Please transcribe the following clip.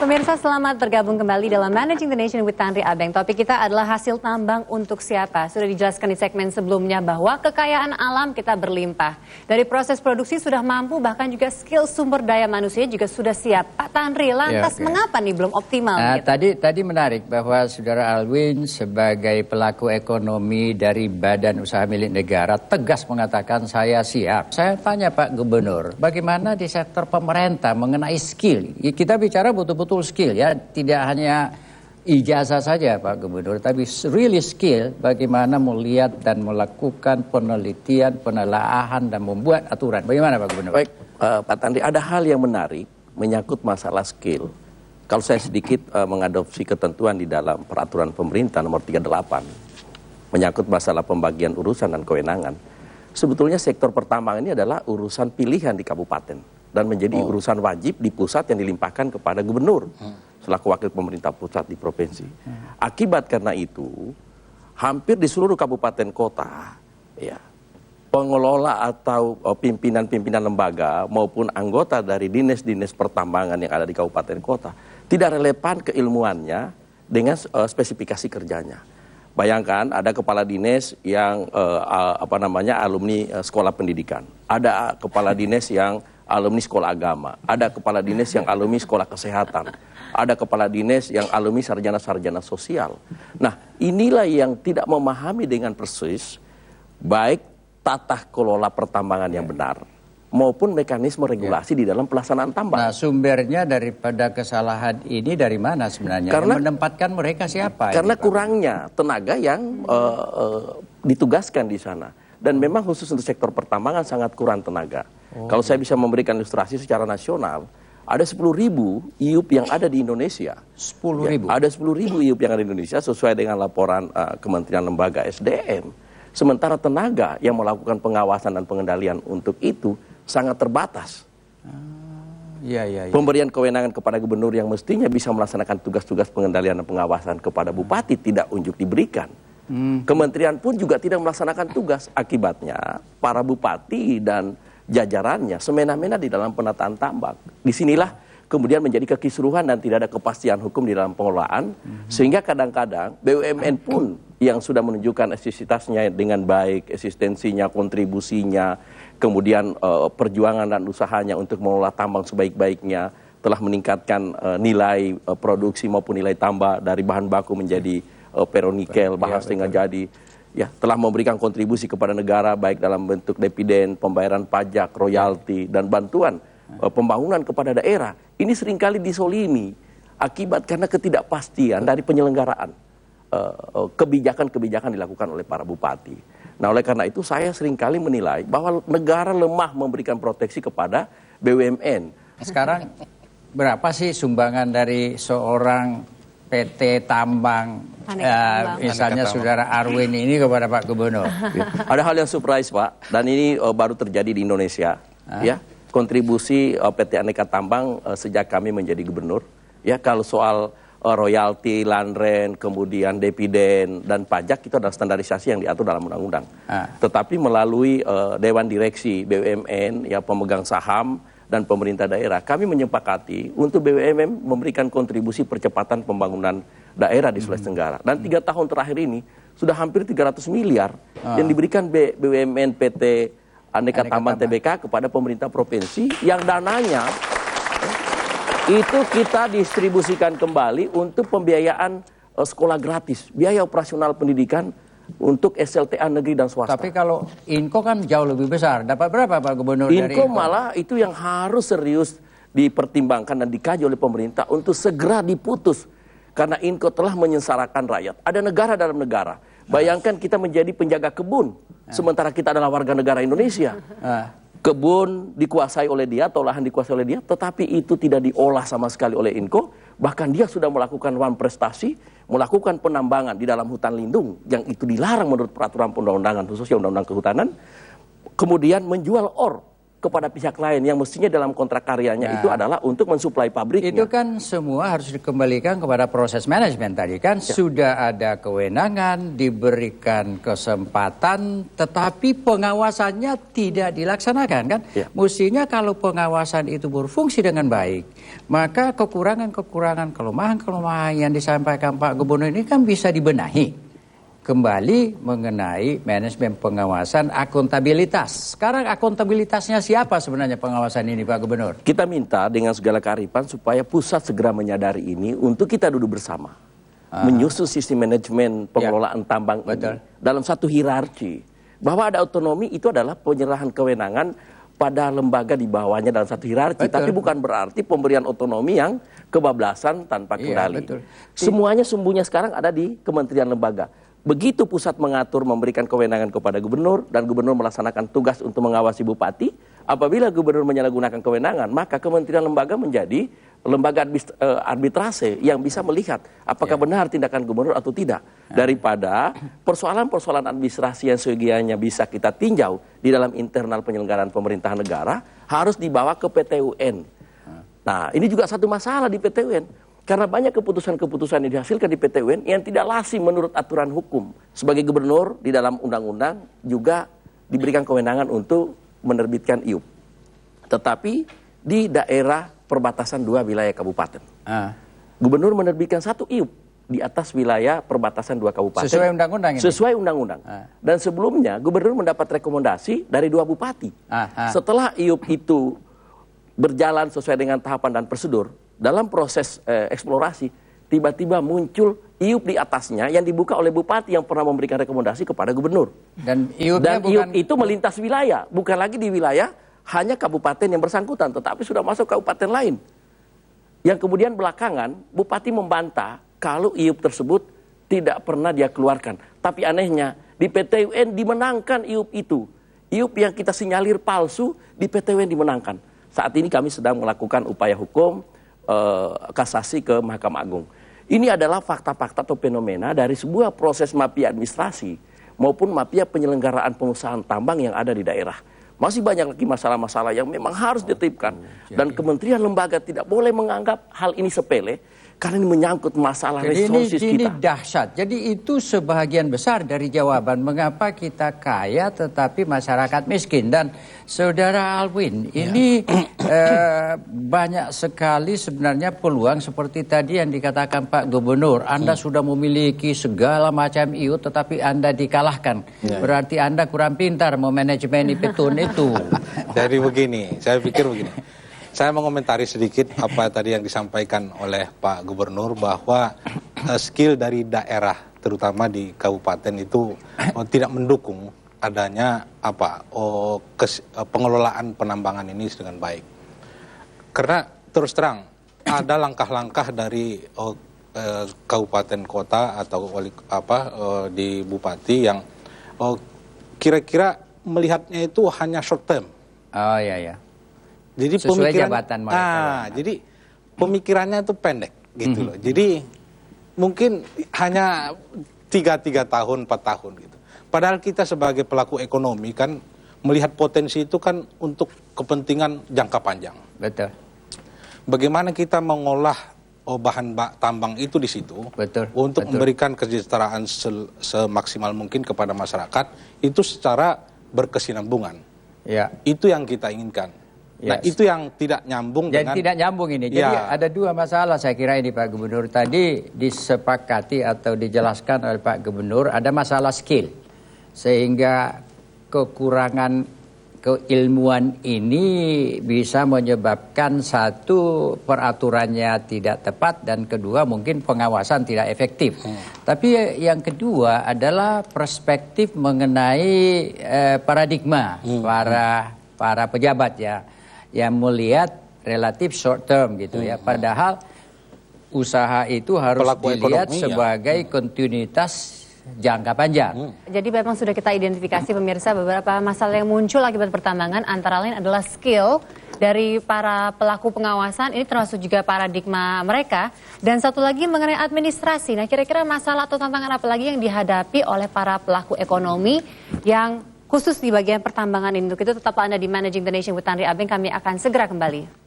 Pemirsa, selamat bergabung kembali dalam Managing the Nation with Tanri Abeng. Topik kita adalah hasil tambang untuk siapa. Sudah dijelaskan di segmen sebelumnya bahwa kekayaan alam kita berlimpah. Dari proses produksi sudah mampu, bahkan juga skill sumber daya manusia juga sudah siap. Pak Tanri, lantas mengapa nih belum optimal? Tadi menarik bahwa Saudara Alwin sebagai pelaku ekonomi dari badan usaha milik negara tegas mengatakan saya siap. Saya tanya Pak Gubernur, bagaimana di sektor pemerintah mengenai skill? Kita bicara betul-betul skill ya, tidak hanya ijazah saja Pak Gubernur, tapi really skill bagaimana melihat dan melakukan penelitian, penelaahan dan membuat aturan. Bagaimana Pak Gubernur? Baik, Pak Tandri, ada hal yang menarik menyangkut masalah skill. Kalau saya sedikit mengadopsi ketentuan di dalam peraturan pemerintah nomor 38 menyangkut masalah pembagian urusan dan kewenangan. Sebetulnya sektor pertambangan ini adalah urusan pilihan di kabupaten dan menjadi urusan wajib di pusat yang dilimpahkan kepada gubernur selaku wakil pemerintah pusat di provinsi. Akibat karena itu, hampir di seluruh kabupaten kota, ya, pengelola atau pimpinan-pimpinan lembaga maupun anggota dari dinas-dinas pertambangan yang ada di kabupaten kota tidak relevan keilmuannya dengan spesifikasi kerjanya. Bayangkan ada kepala dinas yang alumni sekolah pendidikan, ada kepala dinas yang alumni sekolah agama, ada kepala dinas yang alumni sekolah kesehatan, ada kepala dinas yang alumni sarjana-sarjana sosial. Nah, inilah yang tidak memahami dengan persis baik tata kelola pertambangan yang benar maupun mekanisme regulasi di dalam pelaksanaan tambang. Nah, sumbernya daripada kesalahan ini dari mana sebenarnya? Karena yang menempatkan mereka siapa? Karena ini, kurangnya tenaga yang ditugaskan di sana. Dan memang khusus untuk sektor pertambangan sangat kurang tenaga. Kalau saya bisa memberikan ilustrasi secara nasional, ada 10.000 IUP yang ada di Indonesia. 10.000? Ya, ada 10.000 IUP yang ada di Indonesia sesuai dengan laporan Kementerian Lembaga SDM. Sementara tenaga yang melakukan pengawasan dan pengendalian untuk itu sangat terbatas. Pemberian kewenangan kepada gubernur yang mestinya bisa melaksanakan tugas-tugas pengendalian dan pengawasan kepada bupati tidak unjuk diberikan. Kementerian pun juga tidak melaksanakan tugas. Akibatnya para bupati dan jajarannya semena-mena di dalam penataan tambang. Disinilah kemudian menjadi kekisruhan dan tidak ada kepastian hukum di dalam pengelolaan, sehingga kadang-kadang BUMN pun yang sudah menunjukkan eksistensinya dengan baik, eksistensinya, kontribusinya, kemudian perjuangan dan usahanya untuk mengelola tambang sebaik-baiknya, telah meningkatkan nilai produksi maupun nilai tambah dari bahan baku menjadi ferronikel, bahan setengah jadi, ya, telah memberikan kontribusi kepada negara baik dalam bentuk dividen, pembayaran pajak, royalti, dan bantuan pembangunan kepada daerah. Ini seringkali disolimi akibat karena ketidakpastian dari penyelenggaraan kebijakan-kebijakan dilakukan oleh para bupati. Nah, oleh karena itu saya seringkali menilai bahwa negara lemah memberikan proteksi kepada BUMN. Sekarang berapa sih sumbangan dari seorang PT Tambang, misalnya Saudara Arwin ini kepada Pak Gubernur? Ada hal yang surprise Pak, dan ini baru terjadi di Indonesia. Ya, kontribusi PT Aneka Tambang sejak kami menjadi gubernur. Ya, kalau soal royalti, land rent, kemudian dividen dan pajak itu adalah standarisasi yang diatur dalam undang-undang. Tetapi melalui Dewan Direksi BUMN, ya, pemegang saham dan pemerintah daerah, kami menyepakati untuk BUMN memberikan kontribusi percepatan pembangunan daerah di Sulawesi Tenggara. Dan 3 tahun terakhir ini sudah hampir 300 miliar yang diberikan BUMN PT Aneka Tambang TBK kepada pemerintah provinsi, yang dananya itu kita distribusikan kembali untuk pembiayaan sekolah gratis, biaya operasional pendidikan untuk SLTA negeri dan swasta. Tapi kalau Inko kan jauh lebih besar. Dapat berapa Pak Gubernur dari Inko? Malah itu yang harus serius dipertimbangkan dan dikaji oleh pemerintah untuk segera diputus. Karena Inko telah menyengsarakan rakyat. Ada negara dalam negara. Bayangkan kita menjadi penjaga kebun, sementara kita adalah warga negara Indonesia. Kebun dikuasai oleh dia atau lahan dikuasai oleh dia, tetapi itu tidak diolah sama sekali oleh Inko. Bahkan dia sudah melakukan prestasi, melakukan penambangan di dalam hutan lindung yang itu dilarang menurut peraturan perundang-undangan, khususnya undang-undang kehutanan. Kemudian menjual or kepada pihak lain yang mestinya dalam kontrak karyanya itu adalah untuk mensuplai pabriknya. Itu kan semua harus dikembalikan kepada proses manajemen tadi kan. Sudah ada kewenangan, diberikan kesempatan, tetapi pengawasannya tidak dilaksanakan kan. Mestinya kalau pengawasan itu berfungsi dengan baik, maka kekurangan-kekurangan, kelemahan-kelemahan yang disampaikan Pak Gubernur ini kan bisa dibenahi. Kembali mengenai manajemen pengawasan, akuntabilitas. Sekarang akuntabilitasnya siapa sebenarnya pengawasan ini Pak Gubernur? Kita minta dengan segala kearifan supaya pusat segera menyadari ini untuk kita duduk bersama. Menyusun sistem manajemen pengelolaan tambang ini dalam satu hierarki. Bahwa ada otonomi itu adalah penyerahan kewenangan pada lembaga di bawahnya dalam satu hierarki. Tapi bukan berarti pemberian otonomi yang kebablasan tanpa kendali. Semuanya sumbunya sekarang ada di kementerian lembaga. Begitu pusat mengatur memberikan kewenangan kepada gubernur dan gubernur melaksanakan tugas untuk mengawasi bupati, apabila gubernur menyalahgunakan kewenangan, maka kementerian lembaga menjadi lembaga arbitrase yang bisa melihat apakah benar tindakan gubernur atau tidak. Daripada persoalan-persoalan administrasi yang segianya bisa kita tinjau di dalam internal penyelenggaraan pemerintahan negara harus dibawa ke PT UN. Nah, ini juga satu masalah di PT UN. Karena banyak keputusan-keputusan yang dihasilkan di PT UN yang tidak lazim menurut aturan hukum. Sebagai gubernur di dalam undang-undang juga diberikan kewenangan untuk menerbitkan IUP. Tetapi di daerah perbatasan 2 wilayah kabupaten. Gubernur menerbitkan 1 IUP di atas wilayah perbatasan 2 kabupaten. Sesuai undang-undang ini? Sesuai undang-undang. Dan sebelumnya gubernur mendapat rekomendasi dari 2 bupati. Setelah IUP itu berjalan sesuai dengan tahapan dan prosedur, dalam proses eksplorasi, tiba-tiba muncul IUP di atasnya yang dibuka oleh bupati yang pernah memberikan rekomendasi kepada gubernur. Dan IUP itu melintas wilayah, bukan lagi di wilayah hanya kabupaten yang bersangkutan, tetapi sudah masuk kabupaten lain. Yang kemudian belakangan, bupati membantah kalau IUP tersebut tidak pernah dia keluarkan. Tapi anehnya, di PT UN dimenangkan IUP itu. IUP yang kita sinyalir palsu, di PT UN dimenangkan. Saat ini kami sedang melakukan upaya hukum, kasasi ke Mahkamah Agung. Ini adalah fakta-fakta atau fenomena dari sebuah proses mafia administrasi maupun mafia penyelenggaraan pengusahaan tambang yang ada di daerah. Masih banyak lagi masalah-masalah yang memang harus ditertibkan. Dan kementerian lembaga tidak boleh menganggap hal ini sepele karena ini menyangkut masalah resources kita. Ini dahsyat. Jadi itu sebahagian besar dari jawaban mengapa kita kaya tetapi masyarakat miskin. Dan Saudara Alwin, ini banyak sekali sebenarnya peluang seperti tadi yang dikatakan Pak Gubernur. Anda sudah memiliki segala macam IUP tetapi Anda dikalahkan. Berarti Anda kurang pintar memanajemen IPTUN itu. Jadi begini, saya pikir begini. Saya mengomentari sedikit apa tadi yang disampaikan oleh Pak Gubernur bahwa skill dari daerah terutama di kabupaten itu tidak mendukung adanya pengelolaan penambangan ini dengan baik. Karena terus terang ada langkah-langkah dari kabupaten kota atau di bupati yang kira-kira melihatnya itu hanya short term. Oh iya. Jadi sesuai jabatan mereka. Jadi pemikirannya itu pendek gitu loh. Jadi mungkin hanya 3 tahun, 4 tahun gitu. Padahal kita sebagai pelaku ekonomi kan melihat potensi itu kan untuk kepentingan jangka panjang. Betul. Bagaimana kita mengolah bahan tambang itu di situ. Betul. Untuk memberikan kesejahteraan semaksimal mungkin kepada masyarakat itu secara berkesinambungan. Ya. Itu yang kita inginkan. Nah, itu yang tidak nyambung dengan... tidak nyambung ini. Jadi ada 2 masalah saya kira ini Pak Gubernur. Tadi disepakati atau dijelaskan oleh Pak Gubernur ada masalah skill. Sehingga kekurangan keilmuan ini bisa menyebabkan satu, peraturannya tidak tepat dan kedua mungkin pengawasan tidak efektif. Tapi yang kedua adalah perspektif mengenai paradigma para pejabat yang melihat relatif short term gitu ya. Padahal usaha itu harus dilihat sebagai kontinuitas jangka panjang. Jadi memang sudah kita identifikasi pemirsa beberapa masalah yang muncul akibat pertambangan, antara lain adalah skill dari para pelaku pengawasan, ini termasuk juga paradigma mereka. Dan satu lagi mengenai administrasi. Nah, kira-kira masalah atau tantangan apa lagi yang dihadapi oleh para pelaku ekonomi yang khusus di bagian pertambangan ini. Untuk itu tetaplah Anda di Managing the Nation with Tanri Abeng, kami akan segera kembali.